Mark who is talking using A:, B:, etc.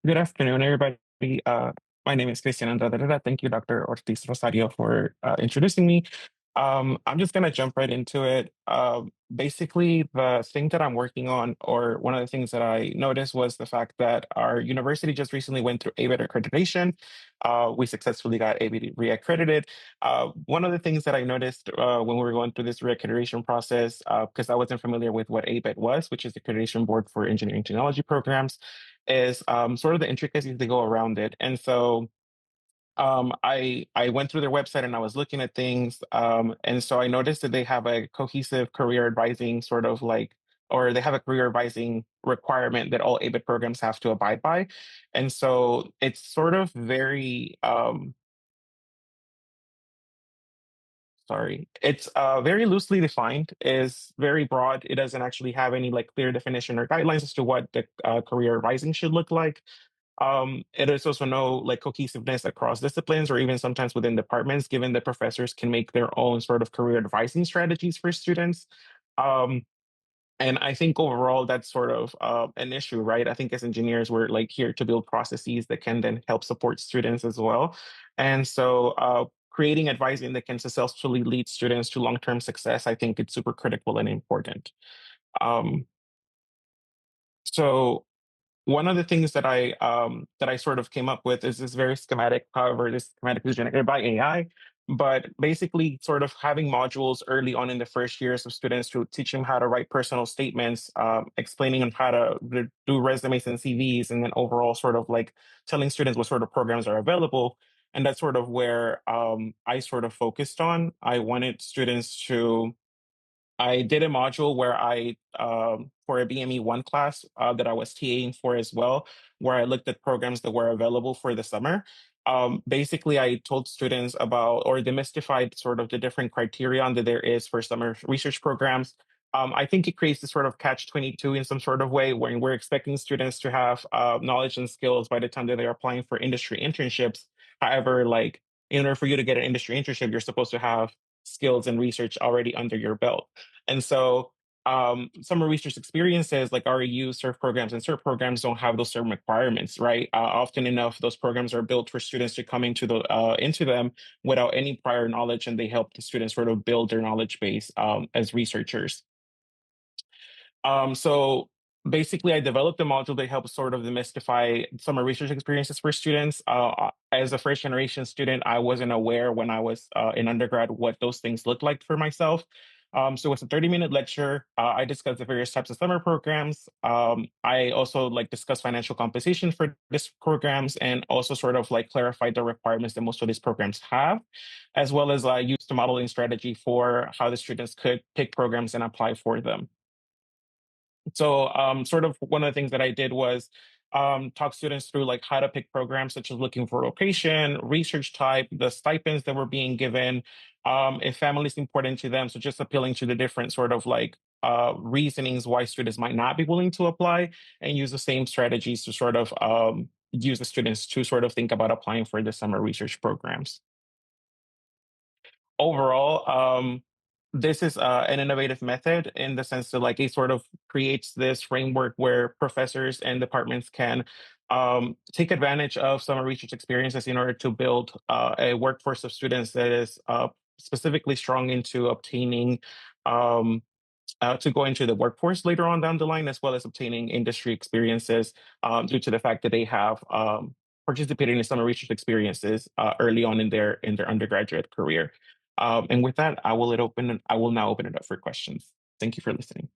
A: Good afternoon, everybody. Uh, my name is Christian Andrade. Thank you, Dr. Ortiz Rosario, for introducing me. I'm just going to jump right into it. Basically, the thing that I'm working on, or one of the things that I noticed, was the fact that our university just recently went through ABET accreditation. We successfully got ABET reaccredited. One of the things that I noticed when we were going through this reaccreditation process, because I wasn't familiar with what ABET was, which is the Accreditation Board for Engineering Technology Programs, is sort of the intricacies that go around it. And so I went through their website and I was looking at things, and so I noticed that they have a cohesive career advising sort of like, or they have a career advising requirement that all ABIT programs have to abide by, and so it's sort of very sorry, it's very loosely defined, is very broad. It doesn't actually have any like clear definition or guidelines as to what the career advising should look like. It is also no like cohesiveness across disciplines or even sometimes within departments, given that professors can make their own sort of career advising strategies for students. Um, and I think overall that's sort of an issue, right? I think as engineers, we're like here to build processes that can then help support students as well. And so creating advising that can successfully lead students to long-term success, I think it's super critical and important. Um, so one of the things that I sort of came up with is this very schematic. However, this schematic is generated by AI, but basically, sort of having modules early on in the first years of students to teach them how to write personal statements, explaining on how to do resumes and CVs, and then overall, sort of like telling students what sort of programs are available. And that's sort of where I sort of focused on. I wanted students to I did a module where for a BME1 class that I was TAing for as well, where I looked at programs that were available for the summer. Basically, I told students about or demystified sort of the different criterion that there is for summer research programs. I think it creates this sort of catch-22 in some sort of way when we're expecting students to have knowledge and skills by the time that they're applying for industry internships. However, like in order for you to get an industry internship, you're supposed to have skills and research already under your belt. And so summer research experiences like REU, SURF programs, and CERT programs don't have those certain requirements, right? Often enough, those programs are built for students to come into them without any prior knowledge, and they help the students sort of build their knowledge base as researchers. So basically, I developed a module that helps sort of demystify summer research experiences for students. As a first generation student, I wasn't aware when I was in undergrad what those things looked like for myself. So it's a 30-minute lecture. I discuss the various types of summer programs. I also like discuss financial compensation for these programs and also sort of like clarify the requirements that most of these programs have, as well as use the modeling strategy for how the students could pick programs and apply for them. So, sort of one of the things that I did was talk students through like how to pick programs, such as looking for location, research type, the stipends that were being given, if family is important to them. So, just appealing to the different sort of like reasonings why students might not be willing to apply, and use the same strategies to sort of use the students to sort of think about applying for the summer research programs. Overall, this is an innovative method in the sense that like it sort of creates this framework where professors and departments can take advantage of summer research experiences in order to build a workforce of students that is specifically strong into obtaining to go into the workforce later on down the line, as well as obtaining industry experiences due to the fact that they have participated in summer research experiences early on in their undergraduate career. And with that, I will now open it up for questions. Thank you for listening.